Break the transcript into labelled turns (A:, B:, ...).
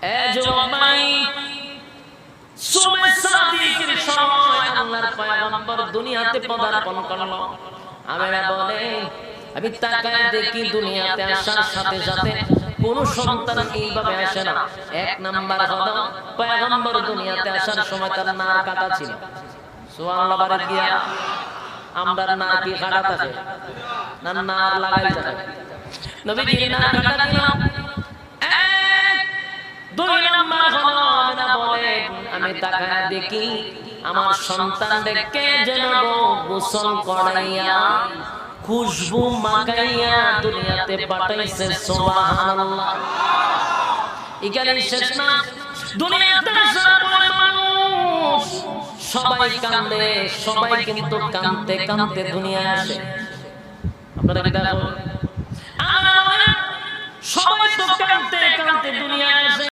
A: এ যুবক ভাই, সুবে সাদিকের সময় আল্লাহর পয়গম্বর দুনিয়াতে পদার্পণ করলো। আমরা বলে আমি তাকায় দেখি দুনিয়াতে আসার সাথে সাথে কোন সন্তান এইভাবে আসে না। এক নাম্বার হলো পয়গম্বর দুনিয়াতে আসার সময় তার নাক কাটা ছিল। সুবহানাল্লাহ বারে গিয়া আমরা নাক কি কাটা থাকে না, নাক লাগাই থাকে। নবীজি নাক কাটা ছিল। দুই নাম্বার হলো আমরা বলে আমি তাকায় দেখি আমার সন্তানদেরকে যেন গোসল করাইয়া খুশবু মাখাইয়া দুনিয়াতে পাঠাইছে। সুবহানাল্লাহ। এখানে শেষ না, দুনিয়াতে আসার পরে মানুষ সবাই কান্দে, সবাই কিন্তু কাঁদতে কাঁদতে দুনিয়ায় আসে। আপনারা কি দেখো, সবাই তো কাঁদতে কাঁদতে দুনিয়ায় আসে।